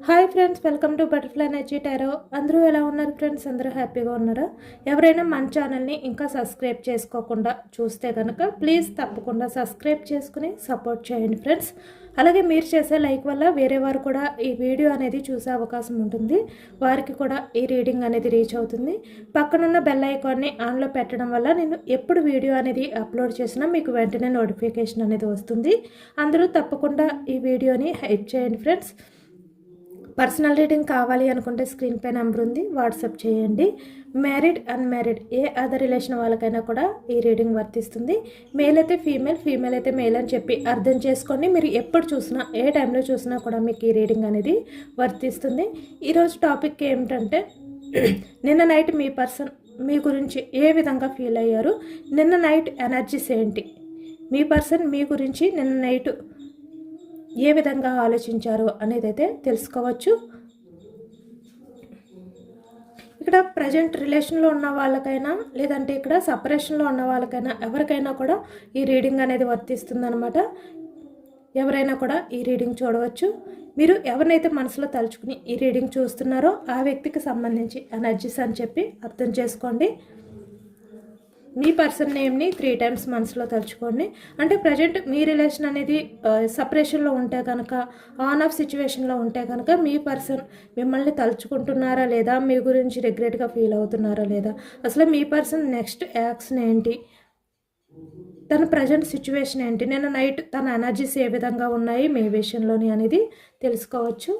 Hi friends, welcome to butterfly energy tarot. అందరూ ఎలా ఉన్నారు ఫ్రెండ్స్? అందరూ హ్యాపీగా ఉన్నారా? ఎవరైనా మన ఛానల్ని ఇంకా సబ్స్క్రైబ్ చేసుకోకుండా చూస్తే కనుక ప్లీజ్ తప్పకుండా సబ్స్క్రైబ్ చేసుకుని సపోర్ట్ చేయండి ఫ్రెండ్స్. అలాగే మీరు చేసే లైక్ వల్ల వేరే వారు కూడా ఈ వీడియో అనేది చూసే అవకాశం ఉంటుంది. వారికి కూడా ఈ రీడింగ్ అనేది రీచ్ అవుతుంది. పక్కనున్న బెల్ ఐకాన్ని ఆన్లో పెట్టడం వల్ల నేను ఎప్పుడు వీడియో అనేది అప్లోడ్ చేసినా మీకు వెంటనే నోటిఫికేషన్ అనేది వస్తుంది. అందరూ తప్పకుండా ఈ వీడియోని హైప్ చేయండి ఫ్రెండ్స్. పర్సనల్ రీడింగ్ కావాలి అనుకుంటే స్క్రీన్ పై నెంబర్ ఉంది, వాట్సాప్ చేయండి. మ్యారీడ్ అన్మ్యారీడ్ ఏ అదర్ రిలేషన్ వాళ్ళకైనా కూడా ఈ రీడింగ్ వర్తిస్తుంది. మేల్ అయితే ఫీమేల్, ఫీమేల్ అయితే మేల్ అని చెప్పి అర్థం చేసుకొని మీరు ఎప్పుడు చూసినా ఏ టైంలో చూసినా కూడా మీకు ఈ రీడింగ్ అనేది వర్తిస్తుంది. ఈరోజు టాపిక్ ఏమిటంటే నిన్న నైట్ మీ పర్సన్ మీ గురించి ఏ విధంగా ఫీల్ అయ్యారు, నిన్న నైట్ ఎనర్జీస్ ఏంటి, మీ పర్సన్ మీ గురించి నిన్న నైట్ ఏ విధంగా ఆలోచించారు అనేది అయితే తెలుసుకోవచ్చు. ఇక్కడ ప్రజెంట్ రిలేషన్లో ఉన్న వాళ్ళకైనా లేదంటే ఇక్కడ సపరేషన్లో ఉన్న వాళ్ళకైనా ఎవరికైనా కూడా ఈ రీడింగ్ అనేది వర్తిస్తుందన్నమాట. ఎవరైనా కూడా ఈ రీడింగ్ చూడవచ్చు. మీరు ఎవరినైతే మనసులో తలుచుకుని ఈ రీడింగ్ చూస్తున్నారో ఆ వ్యక్తికి సంబంధించి ఎనర్జీస్ అని చెప్పి అర్థం చేసుకోండి. మీ పర్సన్ నేమ్ని 3 times మనసులో తలుచుకోండి. అంటే ప్రజెంట్ మీ రిలేషన్ అనేది సపరేషన్లో ఉంటే కనుక, ఆన్ ఆఫ్ సిచ్యువేషన్లో ఉంటే కనుక మీ పర్సన్ మిమ్మల్ని తలుచుకుంటున్నారా లేదా, మీ గురించి రిగ్రెట్గా ఫీల్ అవుతున్నారా లేదా, అసలు మీ పర్సన్ నెక్స్ట్ యాక్షన్ ఏంటి, తన ప్రజెంట్ సిచ్యువేషన్ ఏంటి, నిన్న నైట్ తన ఎనర్జీస్ ఏ విధంగా ఉన్నాయి మీ విషయంలోని అనేది తెలుసుకోవచ్చు.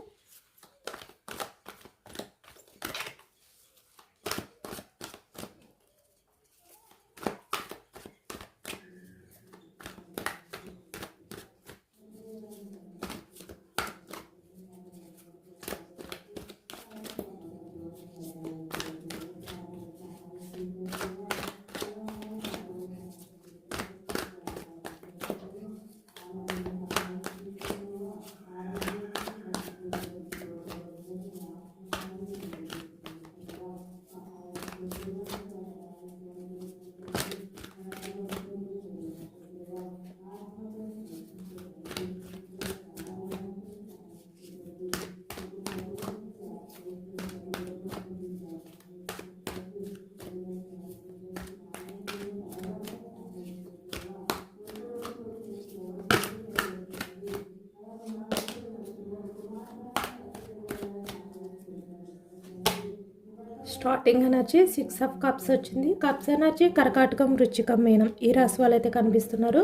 స్టార్టింగ్ ఎనర్జీ 6 of cups వచ్చింది. కప్స్ ఎనర్జీ కర్కాటకం, వృశ్చికం, మీనం ఈ రాశి వాళ్ళు అయితే కనిపిస్తున్నారు.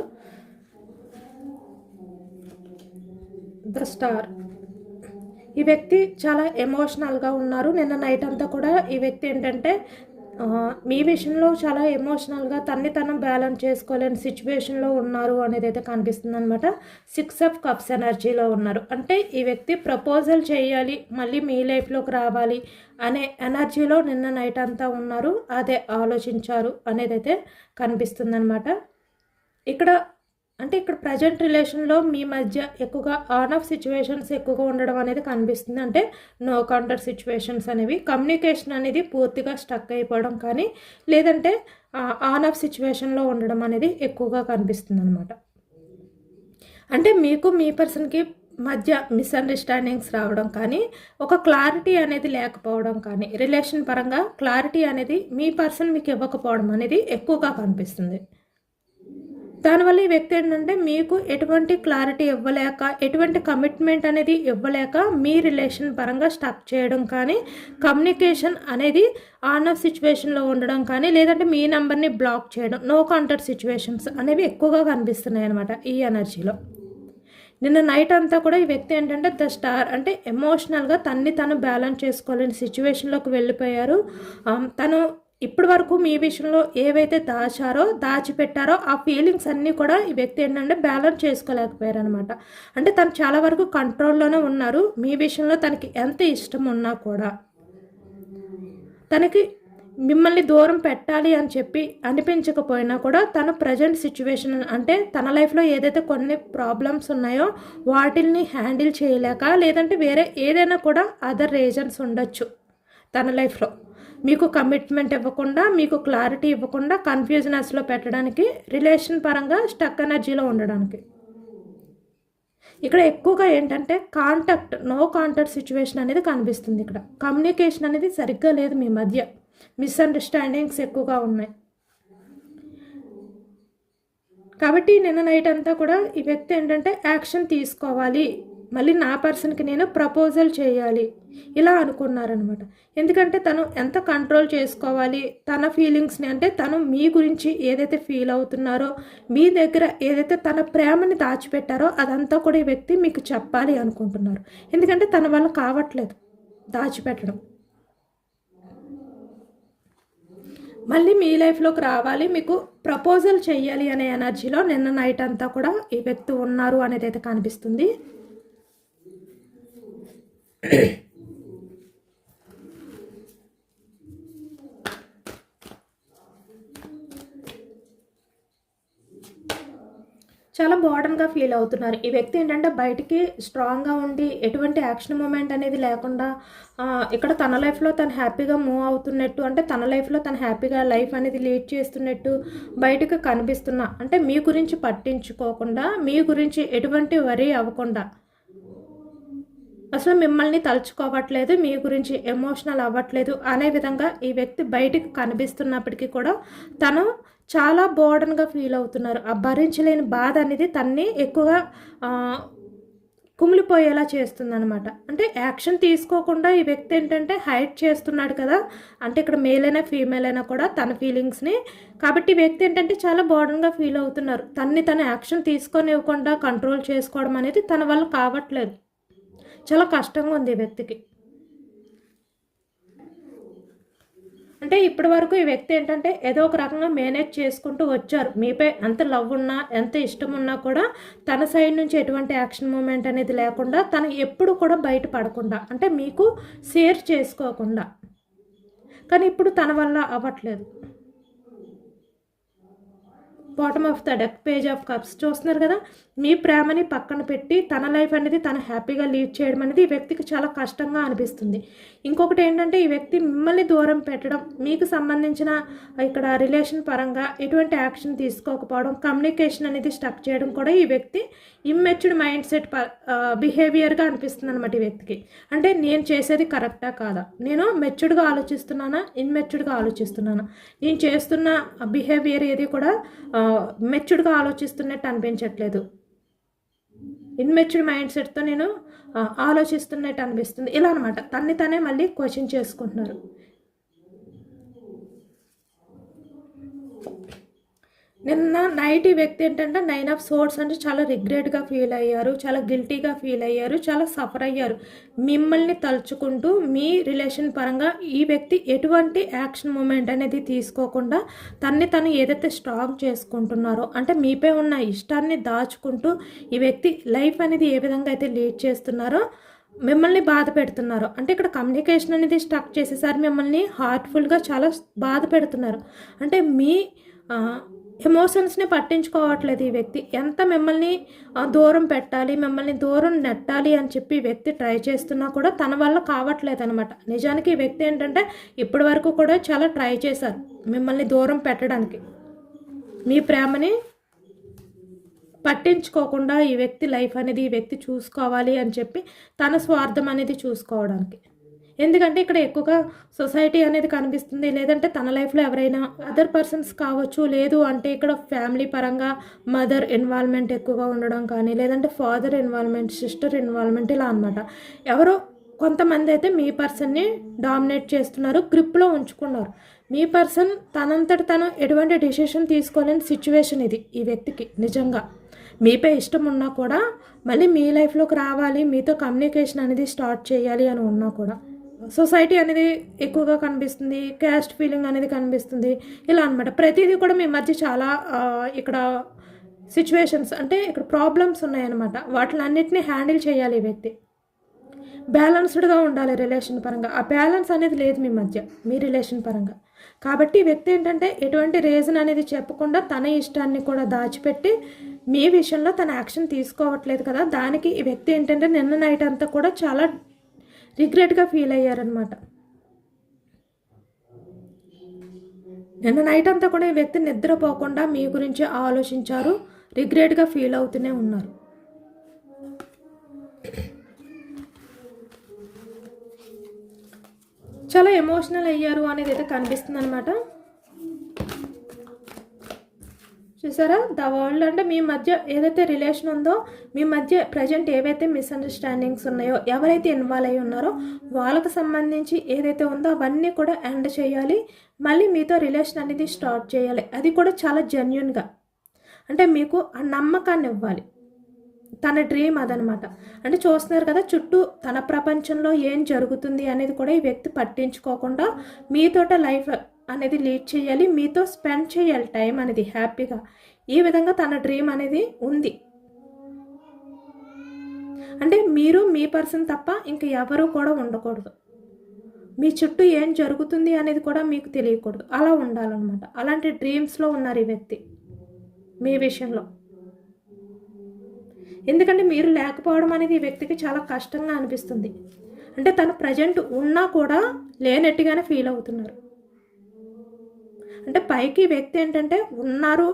The star. ఈ వ్యక్తి చాలా ఎమోషనల్గా ఉన్నారు. నిన్న నైట్ అంతా కూడా ఈ వ్యక్తి ఏంటంటే మీ విషయంలో చాలా ఎమోషనల్గా తను బ్యాలెన్స్ చేసుకోలేని సిచ్యువేషన్లో ఉన్నారు అనేది అయితే కనిపిస్తుంది అనమాట. 6 of cups ఎనర్జీలో ఉన్నారు. అంటే ఈ వ్యక్తి ప్రపోజల్ చేయాలి, మళ్ళీ మీ లైఫ్లోకి రావాలి అనే ఎనర్జీలో నిన్న నైట్ అంతా ఉన్నారు. అదే ఆలోచించారు అనేది అయితే కనిపిస్తుంది అనమాట. ఇక్కడ ప్రజెంట్ రిలేషన్లో మీ మధ్య ఎక్కువగా ఆన్ ఆఫ్ సిచ్యువేషన్స్ ఎక్కువగా ఉండడం అనేది కనిపిస్తుంది. అంటే నో కాంటాక్ట్ సిచ్యువేషన్స్ అనేవి, కమ్యూనికేషన్ అనేది పూర్తిగా స్టక్ అయిపోవడం కానీ లేదంటే ఆన్ ఆఫ్ సిచ్యువేషన్లో ఉండడం అనేది ఎక్కువగా కనిపిస్తుంది అనమాట. అంటే మీకు మీ పర్సన్కి మధ్య మిస్అండర్స్టాండింగ్స్ రావడం కానీ, ఒక క్లారిటీ అనేది లేకపోవడం కానీ, రిలేషన్ పరంగా క్లారిటీ అనేది మీ పర్సన్ మీకు ఇవ్వకపోవడం అనేది ఎక్కువగా కనిపిస్తుంది. దానివల్ల ఈ వ్యక్తి ఏంటంటే మీకు ఎటువంటి క్లారిటీ ఇవ్వలేక, ఎటువంటి కమిట్మెంట్ అనేది ఇవ్వలేక మీ రిలేషన్ పరంగా స్టక్ చేయడం కానీ, కమ్యూనికేషన్ అనేది ఆన్ ఆఫ్ సిచ్యువేషన్లో ఉండడం కానీ, లేదంటే మీ నెంబర్ని బ్లాక్ చేయడం, నో కాంటాక్ట్ సిచ్యువేషన్స్ అనేవి ఎక్కువగా కనిపిస్తున్నాయి అనమాట ఈ ఎనర్జీలో. నిన్న నైట్ అంతా కూడా ఈ వ్యక్తి ఏంటంటే ద స్టార్, అంటే ఎమోషనల్గా తను బ్యాలెన్స్ చేసుకోలేని సిచ్యువేషన్లోకి వెళ్ళిపోయారు. తను ఇప్పటి వరకు మీ విషయంలో ఏవైతే దాచిపెట్టారో ఆ ఫీలింగ్స్ అన్నీ కూడా ఈ వ్యక్తి ఏంటంటే బ్యాలెన్స్ చేసుకోలేకపోయారు అనమాట. అంటే తను చాలా వరకు కంట్రోల్లోనే ఉన్నారు. మీ విషయంలో తనకి ఎంత ఇష్టం ఉన్నా కూడా తనకి మిమ్మల్ని దూరం పెట్టాలి అని చెప్పి అనిపించకపోయినా కూడా తన ప్రజెంట్ సిచ్యువేషన్, అంటే తన లైఫ్లో ఏదైతే కొన్ని ప్రాబ్లమ్స్ ఉన్నాయో వాటిల్ని హ్యాండిల్ చేయలేక, లేదంటే వేరే ఏదైనా కూడా అదర్ రీజన్స్ ఉండొచ్చు తన లైఫ్లో, మీకు కమిట్మెంట్ ఇవ్వకుండా, మీకు క్లారిటీ ఇవ్వకుండా కన్ఫ్యూజనెస్లో పెట్టడానికి, రిలేషన్ పరంగా స్టక్ ఎనర్జీలో ఉండడానికి ఇక్కడ ఎక్కువగా ఏంటంటే నో కాంటాక్ట్ సిచ్యువేషన్ అనేది కనిపిస్తుంది. ఇక్కడ కమ్యూనికేషన్ అనేది సరిగ్గా లేదు మీ మధ్య, మిస్అండర్స్టాండింగ్స్ ఎక్కువగా ఉన్నాయి. కాబట్టి నిన్న నైట్ అంతా కూడా ఈ వ్యక్తి ఏంటంటే యాక్షన్ తీసుకోవాలి, మళ్ళీ నా పర్సన్కి నేను ప్రపోజల్ చేయాలి ఇలా అనుకున్నారనమాట. ఎందుకంటే తను ఎంత కంట్రోల్ చేసుకోవాలి తన ఫీలింగ్స్ని, అంటే తను మీ గురించి ఏదైతే ఫీల్ అవుతున్నారో, మీ దగ్గర ఏదైతే తన ప్రేమని దాచిపెట్టారో అదంతా కూడా ఈ వ్యక్తి మీకు చెప్పాలి అనుకుంటున్నారు. ఎందుకంటే తన వల్ల కావట్లేదు దాచిపెట్టడం. మళ్ళీ మీ లైఫ్లోకి రావాలి, మీకు ప్రపోజల్ చెయ్యాలి అనే ఎనర్జీలో నిన్న నైట్ అంతా కూడా ఈ వ్యక్తి ఉన్నారు అనేది అయితే కనిపిస్తుంది. చాలా బోర్డన్గా ఫీల్ అవుతున్నారు ఈ వ్యక్తి. ఏంటంటే బయటికి స్ట్రాంగ్గా ఉండి ఎటువంటి యాక్షన్ మూమెంట్ అనేది లేకుండా ఇక్కడ తన లైఫ్లో తను హ్యాపీగా మూవ్ అవుతున్నట్టు, అంటే తన లైఫ్లో తను హ్యాపీగా లైఫ్ అనేది లీడ్ చేస్తున్నట్టు బయటకు కనిపిస్తున్నా, అంటే మీ గురించి పట్టించుకోకుండా, మీ గురించి ఎటువంటి వరీ అవ్వకుండా, అసలు మిమ్మల్ని తలుచుకోవట్లేదు, మీ గురించి ఎమోషనల్ అవ్వట్లేదు అనే విధంగా ఈ వ్యక్తి బయటికి కనిపిస్తున్నప్పటికీ కూడా తను చాలా బోర్డన్గా ఫీల్ అవుతున్నారు. ఆ భరించలేని బాధ అనేది తన్ని ఎక్కువగా కుమిలిపోయేలా చేస్తుందనమాట. అంటే యాక్షన్ తీసుకోకుండా ఈ వ్యక్తి ఏంటంటే హైడ్ చేస్తున్నాడు కదా, అంటే ఇక్కడ మేల్ అయినా ఫీమేల్ అయినా కూడా తన ఫీలింగ్స్ని. కాబట్టి ఈ వ్యక్తి ఏంటంటే చాలా బోర్డన్గా ఫీల్ అవుతున్నారు. తన యాక్షన్ తీసుకొనివ్వకుండా కంట్రోల్ చేసుకోవడం అనేది తన వల్ల కావట్లేదు, చాలా కష్టంగా ఉంది ఈ వ్యక్తికి. అంటే ఇప్పటి వరకు ఈ వ్యక్తి ఏంటంటే ఏదో ఒక రకంగా మేనేజ్ చేసుకుంటూ వచ్చారు. మీపై ఎంత లవ్ ఉన్నా, ఎంత ఇష్టం ఉన్నా కూడా తన సైడ్ నుంచి ఎటువంటి యాక్షన్ మూమెంట్ అనేది లేకుండా, తను ఎప్పుడు కూడా బయటపడకుండా, అంటే మీకు షేర్ చేసుకోకుండా. కానీ ఇప్పుడు తన వల్ల అవ్వట్లేదు. Bottom of the deck, page of cups చూస్తున్నారు కదా. మీ ప్రేమని పక్కన పెట్టి తన లైఫ్ అనేది తను హ్యాపీగా లీడ్ చేయడం అనేది ఈ వ్యక్తికి చాలా కష్టంగా అనిపిస్తుంది. ఇంకొకటి ఏంటంటే ఈ వ్యక్తి మిమ్మల్ని దూరం పెట్టడం, మీకు సంబంధించిన ఇక్కడ రిలేషన్ పరంగా ఎటువంటి యాక్షన్ తీసుకోకపోవడం, కమ్యూనికేషన్ అనేది స్టక్ చేయడం కూడా ఈ వ్యక్తి ఇమ్మెచ్యూర్డ్ మైండ్ సెట్ బిహేవియర్గా అనిపిస్తుంది అనమాట ఈ వ్యక్తికి. అంటే నేను చేసేది కరెక్టా కాదా, నేను మెచ్యూర్డ్గా ఆలోచిస్తున్నానా, ఇన్మెచ్యూర్డ్గా ఆలోచిస్తున్నానా, నేను చేస్తున్న బిహేవియర్ ఏది కూడా మెచ్యూర్డ్గా ఆలోచిస్తున్నట్టు అనిపించట్లేదు, ఇన్మెచ్యూర్డ్ మైండ్ సెట్తో నేను ఆలోచిస్తున్నట్టు అనిపిస్తుంది. ఇలా అనమాట తనే మళ్ళీ క్వశ్చన్ చేసుకుంటున్నారు. నిన్న నైట్ ఈ వ్యక్తి ఏంటంటే 9 ఆఫ్ సోర్డ్స్ అంటే చాలా రిగ్రెట్గా ఫీల్ అయ్యారు, చాలా గిల్టీగా ఫీల్ అయ్యారు, చాలా సఫర్ అయ్యారు. మిమ్మల్ని తలుచుకుంటూ మీ రిలేషన్ పరంగా ఈ వ్యక్తి ఎటువంటి యాక్షన్ మూమెంట్ అనేది తీసుకోకుండా తను ఏదైతే స్ట్రాంగ్ చేసుకుంటున్నారో, అంటే మీపై ఉన్న ఇష్టాన్ని దాచుకుంటూ ఈ వ్యక్తి లైఫ్ అనేది ఏ విధంగా అయితే లీడ్ చేస్తున్నారో, మిమ్మల్ని బాధ పెడుతున్నారు. అంటే ఇక్కడ కమ్యూనికేషన్ అనేది స్టక్ చేసేసారి మిమ్మల్ని హార్ట్ఫుల్గా చాలా బాధ పెడుతున్నారు. అంటే మీ ఎమోషన్స్ని పట్టించుకోవట్లేదు ఈ వ్యక్తి. ఎంత మిమ్మల్ని దూరం పెట్టాలి, మిమ్మల్ని దూరం నెట్టాలి అని చెప్పి ఈ వ్యక్తి ట్రై చేస్తున్నా కూడా తన వల్ల కావట్లేదు అనమాట. నిజానికి ఈ వ్యక్తి ఏంటంటే ఇప్పటి వరకు కూడా చాలా ట్రై చేశారు మిమ్మల్ని దూరం పెట్టడానికి. మీ ప్రేమని పట్టించుకోకుండా ఈ వ్యక్తి లైఫ్ అనేది ఈ వ్యక్తి చూసుకోవాలి అని చెప్పి తన స్వార్థం అనేది చూసుకోవడానికి. ఎందుకంటే ఇక్కడ ఎక్కువగా సొసైటీ అనేది కనిపిస్తుంది, లేదంటే తన లైఫ్లో ఎవరైనా అదర్ పర్సన్స్ కావచ్చు, లేదు అంటే ఇక్కడ ఫ్యామిలీ పరంగా మదర్ ఇన్వాల్వ్మెంట్ ఎక్కువగా ఉండడం కానీ, లేదంటే ఫాదర్ ఇన్వాల్వ్మెంట్, సిస్టర్ ఇన్వాల్వ్మెంట్, ఇలా అనమాట. ఎవరో కొంతమంది అయితే మీ పర్సన్ని డామినేట్ చేస్తున్నారు, గ్రిప్లో ఉంచుకున్నారు. మీ పర్సన్ తనంతటి తను ఎటువంటి డిసిషన్ తీసుకోలేని సిచ్యువేషన్ ఇది ఈ వ్యక్తికి. నిజంగా మీపై ఇష్టం ఉన్నా కూడా మళ్ళీ మీ లైఫ్లోకి రావాలి, మీతో కమ్యూనికేషన్ అనేది స్టార్ట్ చేయాలి అని ఉన్నా కూడా సొసైటీ అనేది ఎక్కువగా కనిపిస్తుంది, క్యాస్ట్ ఫీలింగ్ అనేది కనిపిస్తుంది, ఇలా అనమాట. ప్రతిదీ కూడా మీ మధ్య చాలా ఇక్కడ సిచ్యువేషన్స్, అంటే ఇక్కడ ప్రాబ్లమ్స్ ఉన్నాయన్నమాట. వాటిలన్నిటినీ హ్యాండిల్ చేయాలి ఈ వ్యక్తి. బ్యాలెన్స్డ్గా ఉండాలి రిలేషన్ పరంగా. ఆ బ్యాలెన్స్ అనేది లేదు మీ మధ్య, మీ రిలేషన్ పరంగా. కాబట్టి ఈ వ్యక్తి ఏంటంటే ఎటువంటి రీజన్ అనేది చెప్పకుండా తన ఇష్టాన్ని కూడా దాచిపెట్టి మీ విషయంలో తన యాక్షన్ తీసుకోవట్లేదు కదా, దానికి ఈ వ్యక్తి ఏంటంటే నిన్న నైట్ అంతా కూడా చాలా రిగ్రెట్గా ఫీల్ అయ్యారనమాట. నిన్న నైట్ అంతా కూడా ఈ వ్యక్తి నిద్రపోకుండా మీ గురించి ఆలోచించారు, రిగ్రెట్గా ఫీల్ అవుతూనే ఉన్నారు. చాలా ఎమోషనల్ అయ్యారు అనేది అయితే కనిపిస్తుంది అనమాట. చూసారా, ద వరల్డ్ అంటే మీ మధ్య ఏదైతే రిలేషన్ ఉందో, మీ మధ్య ప్రజెంట్ ఏవైతే మిస్అండర్స్టాండింగ్స్ ఉన్నాయో, ఎవరైతే ఇన్వాల్వ్ అయ్యి ఉన్నారో వాళ్ళకి సంబంధించి ఏదైతే ఉందో అవన్నీ కూడా ఎండ్ చేయాలి. మళ్ళీ మీతో రిలేషన్ అనేది స్టార్ట్ చేయాలి. అది కూడా చాలా జెన్యున్గా, అంటే మీకు ఆ నమ్మకాన్ని ఇవ్వాలి. తన డ్రీమ్ అదనమాట. అంటే చూస్తున్నారు కదా, చుట్టూ తన ప్రపంచంలో ఏం జరుగుతుంది అనేది కూడా ఈ వ్యక్తి పట్టించుకోకుండా మీతోట లైఫ్ అనేది లీడ్ చేయాలి, మీతో స్పెండ్ చేయాలి టైం అనేది హ్యాపీగా. ఈ విధంగా తన డ్రీమ్ అనేది ఉంది. అంటే మీరు మీ పర్సన్ తప్ప ఇంక ఎవరు కూడా ఉండకూడదు. మీ చుట్టూ ఏం జరుగుతుంది అనేది కూడా మీకు తెలియకూడదు. అలా ఉండాలన్నమాట. అలాంటి డ్రీమ్స్లో ఉన్నారు ఈ వ్యక్తి మీ విషయంలో. ఎందుకంటే మీరు లేకపోవడం అనేది ఈ వ్యక్తికి చాలా కష్టంగా అనిపిస్తుంది. అంటే తను ప్రజెంట్ ఉన్నా కూడా లేనట్టుగానే ఫీల్ అవుతున్నారు. అంటే పైకి వ్యక్తి ఏంటంటే ఉన్నారు,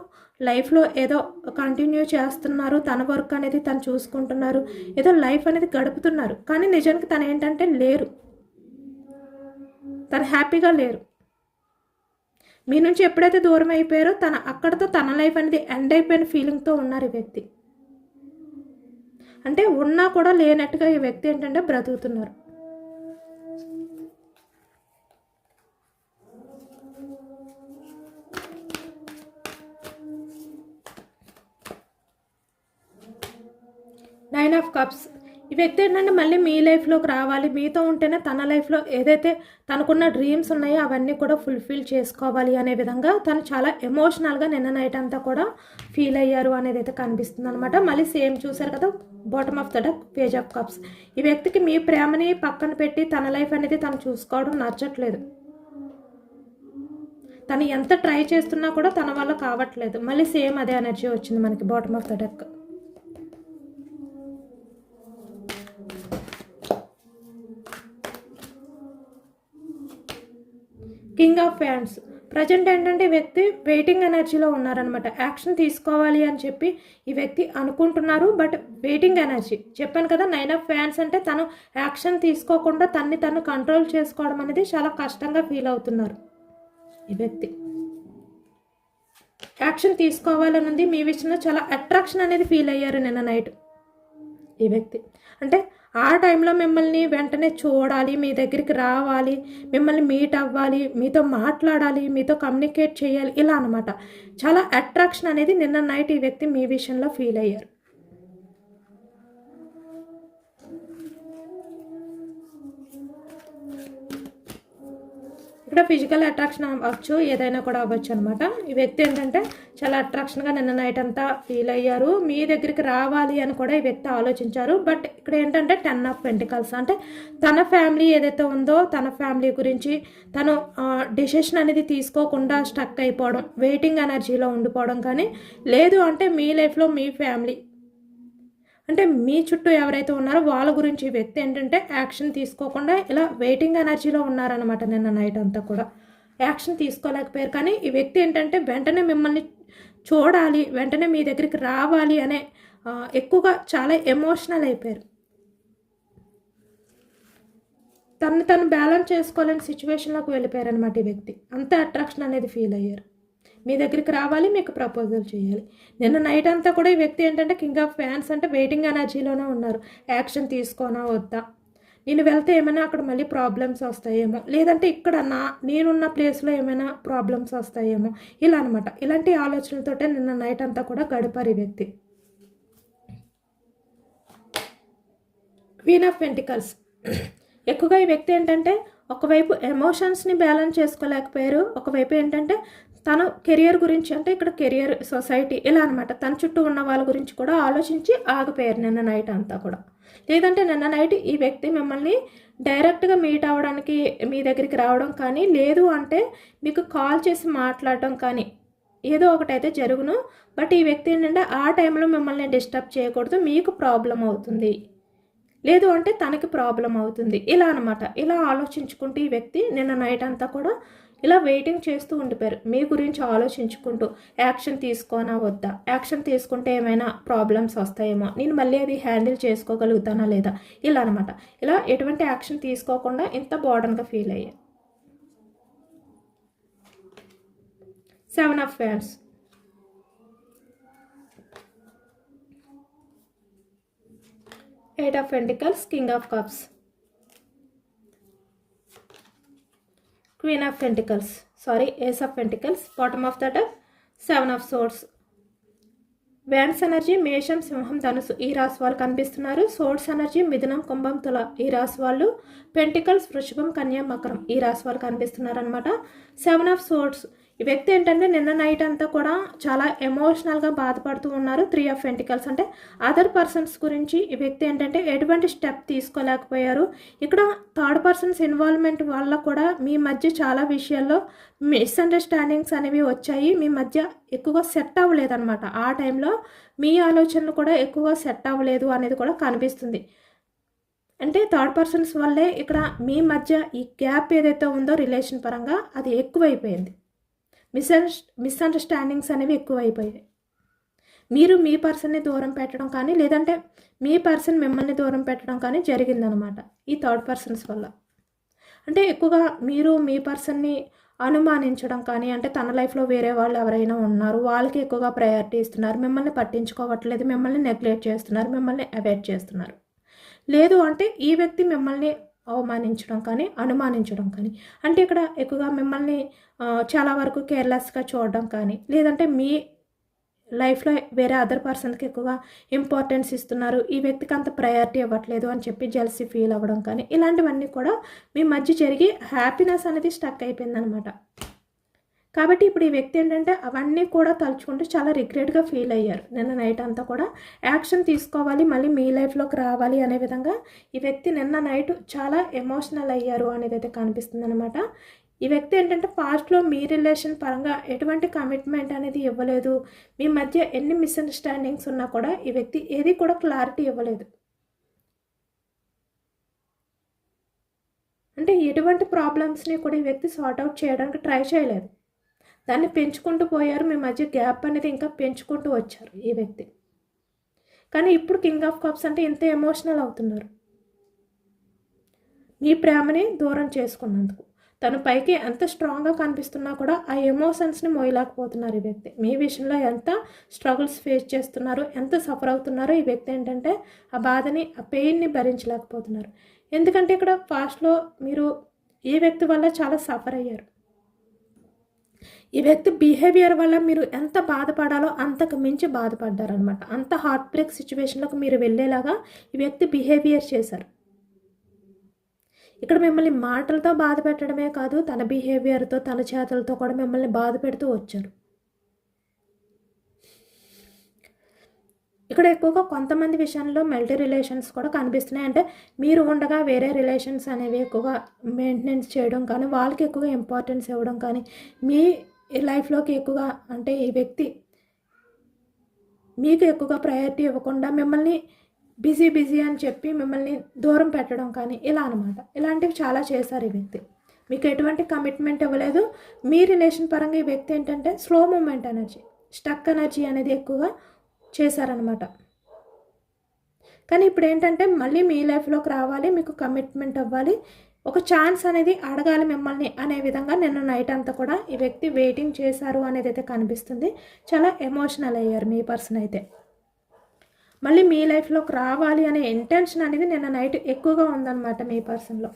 లైఫ్లో ఏదో కంటిన్యూ చేస్తున్నారు, తన వర్క్ అనేది తను చూసుకుంటున్నారు, ఏదో లైఫ్ అనేది గడుపుతున్నారు. కానీ నిజానికి తను ఏంటంటే లేరు, తను హ్యాపీగా లేరు. మీ నుంచి ఎప్పుడైతే దూరం అయిపోయారో అక్కడితో తన లైఫ్ అనేది ఎండ్ అయిపోయిన ఫీలింగ్తో ఉన్నారు ఈ వ్యక్తి. అంటే ఉన్నా కూడా లేనట్టుగా ఈ వ్యక్తి ఏంటంటే బ్రతుకుతున్నారు. Nine of cups. ఈ వ్యక్తి ఏంటంటే మళ్ళీ మీ లైఫ్లోకి రావాలి, మీతో ఉంటేనే తన లైఫ్లో ఏదైతే తనకున్న డ్రీమ్స్ ఉన్నాయో అవన్నీ కూడా ఫుల్ఫిల్ చేసుకోవాలి అనే విధంగా తను చాలా ఎమోషనల్గా నిన్న నైట్ అంతా కూడా ఫీల్ అయ్యారు అనేది అయితే కనిపిస్తుంది అనమాట. మళ్ళీ సేమ్ చూసారు కదా, bottom of the deck, page of cups. ఈ వ్యక్తికి మీ ప్రేమని పక్కన పెట్టి తన లైఫ్ అనేది తను చూసుకోవడం నచ్చట్లేదు. తను ఎంత ట్రై చేస్తున్నా కూడా తన వల్ల కావట్లేదు. మళ్ళీ సేమ్ అదే ఎనర్జీ వచ్చింది మనకి bottom of the deck. King of fans. Present ఏంటంటే ఈ వ్యక్తి వెయిటింగ్ ఎనర్జీలో ఉన్నారనమాట. యాక్షన్ తీసుకోవాలి అని చెప్పి ఈ వ్యక్తి అనుకుంటున్నారు, బట్ వెయిటింగ్ ఎనర్జీ. చెప్పాను కదా, నైన్ ఆఫ్ ఫ్యాన్స్ అంటే తను యాక్షన్ తీసుకోకుండా తను కంట్రోల్ చేసుకోవడం అనేది చాలా కష్టంగా ఫీల్ అవుతున్నారు ఈ వ్యక్తి. యాక్షన్ తీసుకోవాలని ఉంది మీ విషయంలో, చాలా అట్రాక్షన్ అనేది ఫీల్ అయ్యారు నిన్న నైట్ ఈ వ్యక్తి. అంటే ఆ టైంలో మిమ్మల్ని వెంటనే చూడాలి, మీ దగ్గరికి రావాలి, మిమ్మల్ని మీట్ అవ్వాలి, మీతో మాట్లాడాలి, మీతో కమ్యూనికేట్ చేయాలి, ఇలా అనమాట. చాలా అట్రాక్షన్ అనేది నిన్న నైట్ ఈ వ్యక్తి మీ విషయంలో ఫీల్ అయ్యారు. ఇక్కడ ఫిజికల్ అట్రాక్షన్ అవ్వచ్చు, ఏదైనా కూడా అవ్వచ్చు అనమాట. ఈ వ్యక్తి ఏంటంటే చాలా అట్రాక్షన్గా నిన్న నైట్ అంతా ఫీల్ అయ్యారు. మీ దగ్గరికి రావాలి అని కూడా ఈ వ్యక్తి ఆలోచించారు. బట్ ఇక్కడ ఏంటంటే 10 ఆఫ్ పెంటికల్స్. అంటే తన ఫ్యామిలీ ఏదైతే ఉందో తన ఫ్యామిలీ గురించి తను డిసిషన్ అనేది తీసుకోకుండా స్టక్ అయిపోవడం, వెయిటింగ్ ఎనర్జీలో ఉండిపోవడం. కానీ లేదు అంటే మీ లైఫ్లో మీ ఫ్యామిలీ అంటే మీ చుట్టూ ఎవరైతే ఉన్నారో వాళ్ళ గురించి ఈ వ్యక్తి ఏంటంటే యాక్షన్ తీసుకోకుండా ఇలా వెయిటింగ్ ఎనర్జీలో ఉన్నారనమాట. నిన్న నైట్ అంతా కూడా యాక్షన్ తీసుకోలేకపోయారు. కానీ ఈ వ్యక్తి ఏంటంటే వెంటనే మిమ్మల్ని చూడాలి, వెంటనే మీ దగ్గరికి రావాలి అనే ఎక్కువగా చాలా ఎమోషనల్ అయిపోయారు. తను బ్యాలెన్స్ చేసుకోలేని సిచ్యువేషన్లోకి వెళ్ళిపోయారు అనమాట ఈ వ్యక్తి. అంత అట్రాక్షన్ అనేది ఫీల్ అయ్యారు. మీ దగ్గరికి రావాలి, మీకు ప్రపోజల్ చేయాలి. నిన్న నైట్ అంతా కూడా ఈ వ్యక్తి ఏంటంటే కింగ్ ఆఫ్ ఫ్యాన్స్ అంటే వెయిటింగ్ ఎనర్జీలోనే ఉన్నారు. యాక్షన్ తీసుకోనా వద్దా, నేను వెళ్తే ఏమైనా అక్కడ మళ్ళీ ప్రాబ్లమ్స్ వస్తాయేమో, లేదంటే ఇక్కడ నేనున్న ప్లేస్లో ఏమైనా ప్రాబ్లమ్స్ వస్తాయేమో, ఇలా అనమాట. ఇలాంటి ఆలోచనలతోటే నిన్న నైట్ అంతా కూడా గడిపారు ఈ వ్యక్తి. Queen of pentacles. ఎక్కువగా ఈ వ్యక్తి ఏంటంటే ఒకవైపు ఎమోషన్స్ని బ్యాలెన్స్ చేసుకోలేకపోయారు, ఒకవైపు ఏంటంటే తను కెరియర్ గురించి, అంటే ఇక్కడ కెరియర్, సొసైటీ, ఇలా అనమాట. తన చుట్టూ ఉన్న వాళ్ళ గురించి కూడా ఆలోచించి ఆగిపోయారు నిన్న నైట్ అంతా కూడా. లేదంటే నిన్న నైట్ ఈ వ్యక్తి మిమ్మల్ని డైరెక్ట్గా మీట్ అవ్వడానికి మీ దగ్గరికి రావడం కానీ, లేదు అంటే మీకు కాల్ చేసి మాట్లాడటం కానీ ఏదో ఒకటైతే జరుగును. బట్ ఈ వ్యక్తి ఏంటంటే ఆ టైంలో మిమ్మల్ని డిస్టర్బ్ చేయకూడదు, మీకు ప్రాబ్లం అవుతుంది, లేదు అంటే తనకి ప్రాబ్లం అవుతుంది, ఇలా అనమాట. ఇలా ఆలోచించుకుంటూ ఈ వ్యక్తి నిన్న నైట్ అంతా కూడా ఇలా వెయిటింగ్ చేస్తూ ఉండిపోయారు. మీ గురించి ఆలోచించుకుంటూ యాక్షన్ తీసుకోనా వద్దా, యాక్షన్ తీసుకుంటే ఏమైనా ప్రాబ్లమ్స్ వస్తాయేమో, నేను మళ్ళీ అది హ్యాండిల్ చేసుకోగలుగుతానా లేదా, ఇలా అనమాట. ఇలా ఎటువంటి యాక్షన్ తీసుకోకుండా ఇంత బోర్డన్గా ఫీల్ అయ్యారు. 7 of Wands, 8 of Pentacles, King of Cups, Queen of Pentacles, Ace of Pentacles, bottom of the deck, 7 of Swords. Wands energy మేషం, సింహం, ధనుసు ఈ రాశి వాళ్ళు కనిపిస్తున్నారు. సోర్స్ ఎనర్జీ మిథునం, కుంభం, తుల ఈ రాశి వాళ్ళు. పెంటికల్స్ వృషభం, కన్యా, మకరం ఈ రాశి వాళ్ళు కనిపిస్తున్నారు అనమాట. 7 of Swords ఈ వ్యక్తి ఏంటంటే నిన్న నైట్ అంతా కూడా చాలా ఎమోషనల్గా బాధపడుతూ ఉన్నారు. 3 of Pentacles అంటే అదర్ పర్సన్స్ గురించి ఈ వ్యక్తి ఏంటంటే ఎటువంటి స్టెప్ తీసుకోలేకపోయారు. ఇక్కడ థర్డ్ పర్సన్స్ ఇన్వాల్వ్మెంట్ వల్ల కూడా మీ మధ్య చాలా విషయాల్లో మిస్అండర్స్టాండింగ్స్ అనేవి వచ్చాయి. మీ మధ్య ఎక్కువగా సెట్ అవ్వలేదన్నమాట. ఆ టైంలో మీ ఆలోచనలు కూడా ఎక్కువగా సెట్ అవ్వలేదు అనేది కూడా కనిపిస్తుంది. అంటే థర్డ్ పర్సన్స్ వల్లే ఇక్కడ మీ మధ్య ఈ గ్యాప్ ఏదైతే ఉందో రిలేషన్ పరంగా అది ఎక్కువైపోయింది. మిస్అండర్స్టాండింగ్స్ అనేవి ఎక్కువైపోయాయి. మీరు మీ పర్సన్ని దూరం పెట్టడం కానీ లేదంటే మీ పర్సన్ మిమ్మల్ని దూరం పెట్టడం కానీ జరిగిందనమాట ఈ థర్డ్ పర్సన్స్ వల్ల. అంటే ఎక్కువగా మీరు మీ పర్సన్ని అనుమానించడం కానీ, అంటే తన లైఫ్లో వేరే వాళ్ళు ఎవరైనా ఉన్నారు, వాళ్ళకి ఎక్కువగా ప్రయారిటీ ఇస్తున్నారు, మిమ్మల్ని పట్టించుకోవట్లేదు, మిమ్మల్ని నెగ్లెక్ట్ చేస్తున్నారు, మిమ్మల్ని అవాయిడ్ చేస్తున్నారు. లేదు అంటే ఈ వ్యక్తి మిమ్మల్ని అవమానించడం కానీ, అనుమానించడం కానీ, అంటే ఇక్కడ ఎక్కువగా మిమ్మల్ని చాలా వరకు కేర్లెస్గా చూడడం కానీ, లేదంటే మీ లైఫ్లో వేరే అదర్ పర్సన్కి ఎక్కువగా ఇంపార్టెన్స్ ఇస్తున్నారు, ఈ వ్యక్తికి అంత ప్రయారిటీ ఇవ్వట్లేదు అని చెప్పి జెలసీ ఫీల్ అవ్వడం కానీ, ఇలాంటివన్నీ కూడా మీ మధ్య జరిగి హ్యాపీనెస్ అనేది స్టక్ అయిపోయిందనమాట. కాబట్టి ఇప్పుడు ఈ వ్యక్తి ఏంటంటే అవన్నీ కూడా తలుచుకుంటూ చాలా రిగ్రెట్గా ఫీల్ అయ్యారు. నిన్న నైట్ అంతా కూడా యాక్షన్ తీసుకోవాలి, మళ్ళీ మీ లైఫ్లోకి రావాలి అనే విధంగా ఈ వ్యక్తి నిన్న నైట్ చాలా ఎమోషనల్ అయ్యారు అనేది అయితే కనిపిస్తుంది అనమాట. ఈ వ్యక్తి ఏంటంటే పాస్ట్లో మీ రిలేషన్ పరంగా ఎటువంటి కమిట్మెంట్ అనేది ఇవ్వలేదు. మీ మధ్య ఎన్ని మిస్అండర్స్టాండింగ్స్ ఉన్నా కూడా ఈ వ్యక్తి ఏది కూడా క్లారిటీ ఇవ్వలేదు. అంటే ఎటువంటి ప్రాబ్లమ్స్ని కూడా ఈ వ్యక్తి సార్ట్అవుట్ చేయడానికి ట్రై చేయలేదు. దాన్ని పెంచుకుంటూ పోయారు. మీ మధ్య గ్యాప్ అనేది ఇంకా పెంచుకుంటూ వచ్చారు ఈ వ్యక్తి. కానీ ఇప్పుడు కింగ్ ఆఫ్ కప్స్ అంటే ఇంత ఎమోషనల్ అవుతున్నారు. మీ ప్రేమని దూరం చేసుకున్నందుకు తను పైకి ఎంత స్ట్రాంగ్గా కనిపిస్తున్నా కూడా ఆ ఎమోషన్స్ని మోయలేకపోతున్నారు ఈ వ్యక్తి. మీ విషయంలో ఎంత స్ట్రగుల్స్ ఫేస్ చేస్తున్నారు, ఎంత సఫర్ అవుతున్నారో ఈ వ్యక్తి ఏంటంటే ఆ బాధని, ఆ పెయిన్ని భరించలేకపోతున్నారు. ఎందుకంటే ఇక్కడ పాస్ట్లో మీరు ఈ వ్యక్తి వల్ల చాలా సఫర్ అయ్యారు. ఈ వ్యక్తి బిహేవియర్ వల్ల మీరు ఎంత బాధపడాలో అంతకు మించి బాధపడ్డారనమాట. అంత హార్ట్ బ్రేక్ సిచ్యువేషన్లోకి మీరు వెళ్ళేలాగా ఈ వ్యక్తి బిహేవియర్ చేశారు. ఇక్కడ మిమ్మల్ని మాటలతో బాధ పెట్టడమే కాదు, తన బిహేవియర్తో, తన చేతలతో కూడా మిమ్మల్ని బాధ పెడుతూ వచ్చారు. ఇక్కడ ఎక్కువగా కొంతమంది విషయంలో మల్టీ రిలేషన్స్ కూడా కనిపిస్తున్నాయి. అంటే మీరు ఉండగా వేరే రిలేషన్స్ అనేవి ఎక్కువగా మెయింటెనెన్స్ చేయడం కానీ, వాళ్ళకి ఎక్కువగా ఇంపార్టెన్స్ ఇవ్వడం కానీ, మీ లైఫ్లోకి ఎక్కువగా అంటే ఈ వ్యక్తి మీకు ఎక్కువగా ప్రయారిటీ ఇవ్వకుండా మిమ్మల్ని బిజీ అని చెప్పి మిమ్మల్ని దూరం పెట్టడం కానీ, ఇలా అనమాట. ఇలాంటివి చాలా చేశారు ఈ వ్యక్తి. మీకు ఎటువంటి కమిట్మెంట్ ఇవ్వలేదు. మీ రిలేషన్ పరంగా ఈ వ్యక్తి ఏంటంటే slow moment energy, stuck energy అనేది ఎక్కువగా చేశారనమాట. కానీ ఇప్పుడు ఏంటంటే మళ్ళీ మీ లైఫ్లోకి రావాలి, మీకు కమిట్మెంట్ అవ్వాలి, ఒక ఛాన్స్ అనేది అడగాలి మిమ్మల్ని అనే విధంగా నిన్న నైట్ అంతా కూడా ఈ వ్యక్తి వెయిటింగ్ చేశారు అనేది అయితే కనిపిస్తుంది. చాలా ఎమోషనల్ అయ్యారు మీ పర్సన్ అయితే. మళ్ళీ మీ లైఫ్లోకి రావాలి అనే ఇంటెన్షన్ అనేది నిన్న నైట్ ఎక్కువగా ఉందన్నమాట మీ పర్సన్లో.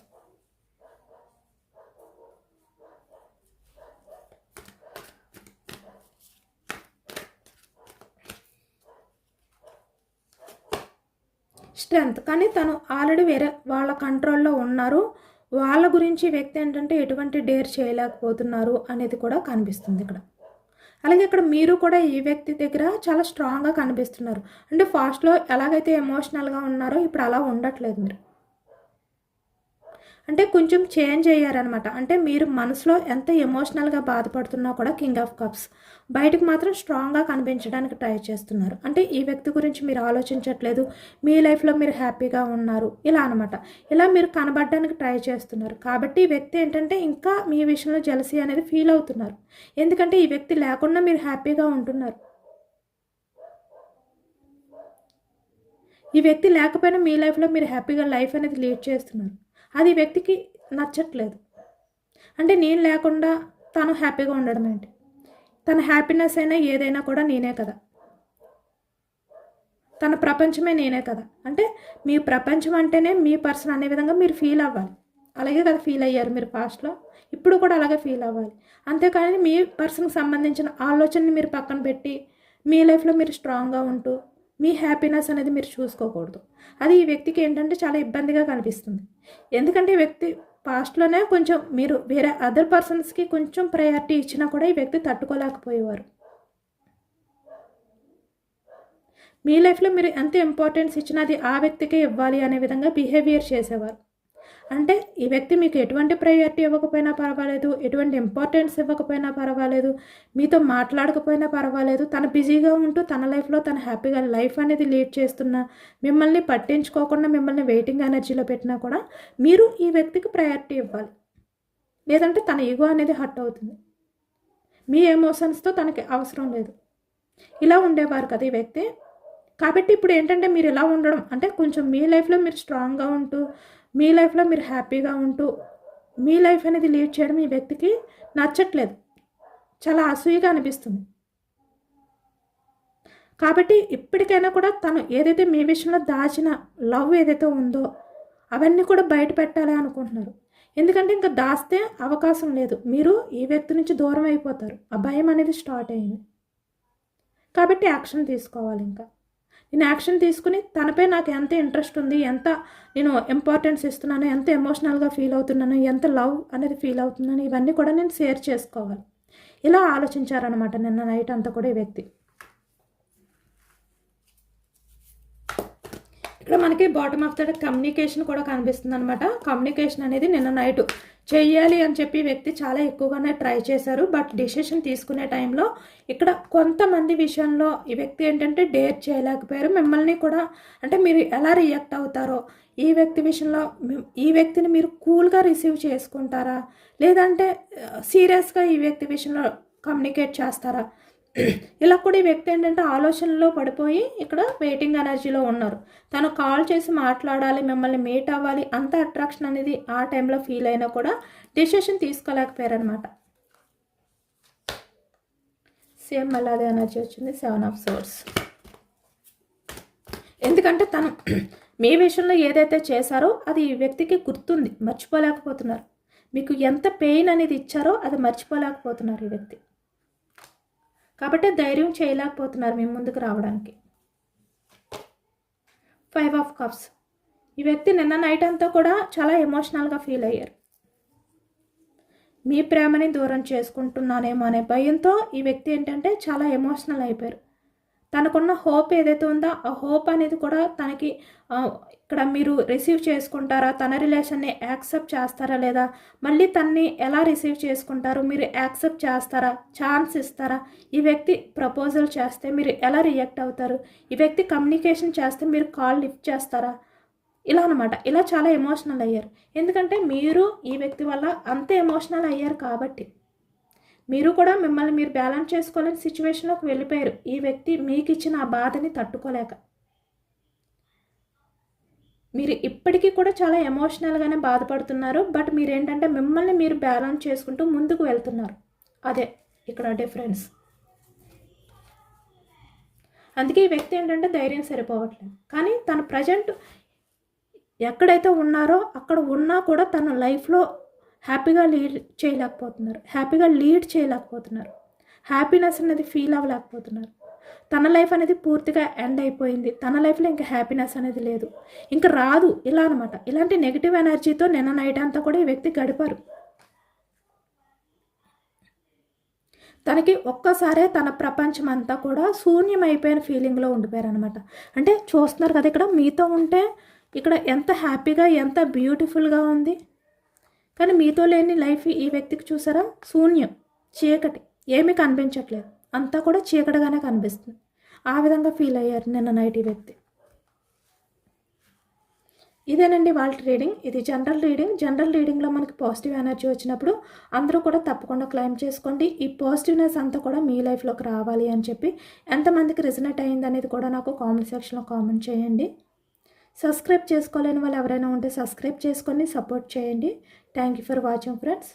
స్ట్రెంగ్త్, కానీ తను ఆల్రెడీ వేరే వాళ్ళ కంట్రోల్లో ఉన్నారు. వాళ్ళ గురించి వ్యక్తి ఏంటంటే ఎటువంటి డేర్ చేయలేకపోతున్నారు అనేది కూడా కనిపిస్తుంది ఇక్కడ. అలాగే ఇక్కడ మీరు కూడా ఈ వ్యక్తి దగ్గర చాలా స్ట్రాంగ్గా కనిపిస్తున్నారు. అంటే ఫాస్ట్లో ఎలాగైతే ఎమోషనల్గా ఉన్నారో ఇప్పుడు అలా ఉండట్లేదు మీరు. అంటే కొంచెం చేంజ్ అయ్యారనమాట. అంటే మీరు మనసులో ఎంత ఎమోషనల్గా బాధపడుతున్నా కూడా కింగ్ ఆఫ్ కప్స్ బయటకు మాత్రం స్ట్రాంగ్గా కనిపించడానికి ట్రై చేస్తున్నారు. అంటే ఈ వ్యక్తి గురించి మీరు ఆలోచించట్లేదు, మీ లైఫ్లో మీరు హ్యాపీగా ఉన్నారు ఇలా అనమాట. ఇలా మీరు కనబడడానికి ట్రై చేస్తున్నారు. కాబట్టి ఈ వ్యక్తి ఏంటంటే ఇంకా మీ విషయంలో జెలసీ అనేది ఫీల్ అవుతున్నారు. ఎందుకంటే ఈ వ్యక్తి లేకుండా మీరు హ్యాపీగా ఉంటున్నారు. ఈ వ్యక్తి లేకపోయినా మీ లైఫ్లో మీరు హ్యాపీగా లైఫ్ అనేది లీడ్ చేస్తున్నారు. అది ఈ వ్యక్తికి నచ్చట్లేదు. అంటే నేను లేకుండా తను హ్యాపీగా ఉండడం ఏంటి, తన హ్యాపీనెస్ అయినా ఏదైనా కూడా నేనే కదా, తన ప్రపంచమే నేనే కదా. అంటే మీ ప్రపంచం అంటేనే మీ పర్సన్ అనే విధంగా మీరు ఫీల్ అవ్వాలి. అలాగే కదా ఫీల్ అయ్యారు మీరు పాస్ట్లో, ఇప్పుడు కూడా అలాగే ఫీల్ అవ్వాలి. అంతేకాని మీ పర్సన్కి సంబంధించిన ఆలోచనని మీరు పక్కన పెట్టి మీ లైఫ్లో మీరు స్ట్రాంగ్గా ఉంటూ మీ హ్యాపీనెస్ అనేది మీరు చూసుకోకూడదు. అది ఈ వ్యక్తికి ఏంటంటే చాలా ఇబ్బందిగా కనిపిస్తుంది. ఎందుకంటే ఈ వ్యక్తి పాస్ట్లోనే కొంచెం మీరు వేరే అదర్ పర్సన్స్కి కొంచెం ప్రయారిటీ ఇచ్చినా కూడా ఈ వ్యక్తి తట్టుకోలేకపోయేవారు. మీ లైఫ్లో మీరు ఎంత ఇంపార్టెన్స్ ఇచ్చినా అది ఆ వ్యక్తికే ఇవ్వాలి అనే విధంగా బిహేవియర్ చేసేవారు. అంటే ఈ వ్యక్తి మీకు ఎటువంటి ప్రయారిటీ ఇవ్వకపోయినా పర్వాలేదు, ఎటువంటి ఇంపార్టెన్స్ ఇవ్వకపోయినా పర్వాలేదు, మీతో మాట్లాడకపోయినా పర్వాలేదు, తను బిజీగా ఉంటూ తన లైఫ్లో తను హ్యాపీగా లైఫ్ అనేది లీడ్ చేస్తున్నా, మిమ్మల్ని పట్టించుకోకుండా మిమ్మల్ని వెయిటింగ్ ఎనర్జీలో పెట్టినా కూడా మీరు ఈ వ్యక్తికి ప్రయారిటీ ఇవ్వాలి. లేదంటే తన ఈగో అనేది హర్ట్ అవుతుంది. మీ ఎమోషన్స్తో తనకి అవసరం లేదు. ఇలా ఉండేవారు కదా ఈ వ్యక్తి. కాబట్టి ఇప్పుడు ఏంటంటే మీరు ఇలా ఉండడం అంటే కొంచెం మీ లైఫ్లో మీరు స్ట్రాంగ్గా ఉంటూ మీ లైఫ్లో మీరు హ్యాపీగా ఉంటూ మీ లైఫ్ అనేది లీడ్ చేయడం ఈ వ్యక్తికి నచ్చట్లేదు. చాలా అసూయగా అనిపిస్తుంది. కాబట్టి ఇప్పటికైనా కూడా తను ఏదైతే మీ విషయంలో దాచిన లవ్ ఏదైతే ఉందో అవన్నీ కూడా బయట పెట్టాలి అనుకుంటున్నారు. ఎందుకంటే ఇంకా దాస్తే అవకాశం లేదు, మీరు ఈ వ్యక్తి నుంచి దూరం అయిపోతారు. ఆ భయం అనేది స్టార్ట్ అయింది. కాబట్టి యాక్షన్ తీసుకోవాలి. ఇంకా నేను యాక్షన్ తీసుకుని తనపై నాకు ఎంత ఇంట్రెస్ట్ ఉంది, ఎంత నేను ఇంపార్టెన్స్ ఇస్తున్నాను, ఎంత ఎమోషనల్గా ఫీల్ అవుతున్నాను, ఎంత లవ్ అనేది ఫీల్ అవుతున్నాను, ఇవన్నీ కూడా నేను షేర్ చేసుకోవాలి. ఇలా ఆలోచించారనమాట నిన్న నైట్ అంతా కూడా ఈ వ్యక్తి. ఇక్కడ మనకి బాటమ్ ఆఫ్ ద కమ్యూనికేషన్ కూడా కనిపిస్తుంది అనమాట. కమ్యూనికేషన్ అనేది నిన్న నైట్ చెయ్యాలి అని చెప్పి వ్యక్తి చాలా ఎక్కువగానే ట్రై చేశారు. బట్ డిసిషన్ తీసుకునే టైంలో ఇక్కడ కొంతమంది విషయంలో ఈ వ్యక్తి ఏంటంటే డేర్ చేయలేకపోయారు. మిమ్మల్ని కూడా అంటే మీరు ఎలా రియాక్ట్ అవుతారో, ఈ వ్యక్తి విషయంలో ఈ వ్యక్తిని మీరు కూల్గా రిసీవ్ చేసుకుంటారా, లేదంటే సీరియస్గా ఈ వ్యక్తి విషయంలో కమ్యూనికేట్ చేస్తారా, ఇలా కూడా ఈ వ్యక్తి ఏంటంటే ఆలోచనలో పడిపోయి ఇక్కడ వెయిటింగ్ ఎనర్జీలో ఉన్నారు. తను కాల్ చేసి మాట్లాడాలి, మిమ్మల్ని మీట్ అవ్వాలి, అంత అట్రాక్షన్ అనేది ఆ టైంలో ఫీల్ అయినా కూడా డిసిషన్ తీసుకోలేకపోయారనమాట. సేమ్ మళ్ళీ అదే ఎనర్జీ వచ్చింది, 7 ఆఫ్ సోర్స్. ఎందుకంటే తను మీ విషయంలో ఏదైతే చేశారో అది ఈ వ్యక్తికి గుర్తుంది, మర్చిపోలేకపోతున్నారు. మీకు ఎంత పెయిన్ అనేది ఇచ్చారో అది మర్చిపోలేకపోతున్నారు ఈ వ్యక్తి. కాబట్టి ధైర్యం చేయలేకపోతున్నారు మీ ముందుకు రావడానికి. 5 ఆఫ్ కప్స్. ఈ వ్యక్తి నిన్న నైట్ అంతా కూడా చాలా ఎమోషనల్గా ఫీల్ అయ్యారు. మీ ప్రేమని దూరం చేసుకుంటున్నానేమో అనే భయంతో ఈ వ్యక్తి ఏంటంటే చాలా ఎమోషనల్ అయిపోయారు. తనకున్న హోప్ ఏదైతే ఉందో ఆ హోప్ అనేది కూడా తనకి ఇక్కడ మీరు రిసీవ్ చేసుకుంటారా, తన రిలేషన్ని యాక్సెప్ట్ చేస్తారా, లేదా మళ్ళీ తన్ని ఎలా రిసీవ్ చేసుకుంటారు, మీరు యాక్సెప్ట్ చేస్తారా, ఛాన్స్ ఇస్తారా, ఈ వ్యక్తి ప్రపోజల్ చేస్తే మీరు ఎలా రియాక్ట్ అవుతారు, ఈ వ్యక్తి కమ్యూనికేషన్ చేస్తే మీరు కాల్ లిఫ్ట్ చేస్తారా, ఇలా అనమాట. ఇలా చాలా ఎమోషనల్ అయ్యారు. ఎందుకంటే మీరు ఈ వ్యక్తి వల్ల అంత ఎమోషనల్ అయ్యారు కాబట్టి మీరు కూడా మిమ్మల్ని మీరు బ్యాలెన్స్ చేసుకోలేని సిచ్యువేషన్లోకి వెళ్ళిపోయారు. ఈ వ్యక్తి మీకు ఇచ్చిన ఆ బాధని తట్టుకోలేక మీరు ఇప్పటికీ కూడా చాలా ఎమోషనల్గానే బాధపడుతున్నారు. బట్ మీరేంటంటే మిమ్మల్ని మీరు బ్యాలెన్స్ చేసుకుంటూ ముందుకు వెళ్తున్నారు. అదే ఇక్కడ డిఫరెన్స్. అందుకే ఈ వ్యక్తి ఏంటంటే ధైర్యం సరిపోవట్లేదు. కానీ తన ప్రజెంట్ ఎక్కడైతే ఉన్నారో అక్కడ ఉన్నా కూడా తన లైఫ్లో హ్యాపీగా లీడ్ చేయలేకపోతున్నారు. హ్యాపీనెస్ అనేది ఫీల్ అవ్వలేకపోతున్నారు. తన లైఫ్ అనేది పూర్తిగా ఎండ్ అయిపోయింది. తన లైఫ్లో ఇంకా హ్యాపీనెస్ అనేది లేదు, ఇంకా రాదు, ఇలా అనమాట. ఇలాంటి నెగిటివ్ ఎనర్జీతో నిన్న నైట్ అంతా కూడా ఈ వ్యక్తి గడిపారు. తనకి ఒక్కసారే తన ప్రపంచం అంతా కూడా శూన్యమైపోయిన ఫీలింగ్లో ఉండిపోయారు అనమాట. అంటే చూస్తున్నారు కదా ఇక్కడ మీతో ఉంటే ఇక్కడ ఎంత హ్యాపీగా ఎంత బ్యూటిఫుల్గా ఉంది. కానీ మీతో లేని లైఫ్ ఈ వ్యక్తికి చూసారా, శూన్యం, చీకటి, ఏమీ కనిపించట్లేదు, అంతా కూడా చీకటిగానే కనిపిస్తుంది. ఆ విధంగా ఫీల్ అయ్యారు నిన్న నైట్ ఈ వ్యక్తి. ఇదేనండి వాళ్ళ రీడింగ్. ఇది జనరల్ రీడింగ్. జనరల్ రీడింగ్లో మనకి పాజిటివ్ ఎనర్జీ వచ్చినప్పుడు అందరూ కూడా తప్పకుండా క్లైమ్ చేసుకోండి. ఈ పాజిటివ్నెస్ అంతా కూడా మీ లైఫ్లోకి రావాలి అని చెప్పి ఎంతమందికి రిజనేట్ అయింది అనేది కూడా నాకు కామెంట్ సెక్షన్లో కామెంట్ చేయండి. సబ్స్క్రైబ్ చేసుకోలేని వాళ్ళు ఎవరైనా ఉంటే సబ్స్క్రైబ్ చేసుకొని సపోర్ట్ చేయండి. Thank you for watching friends.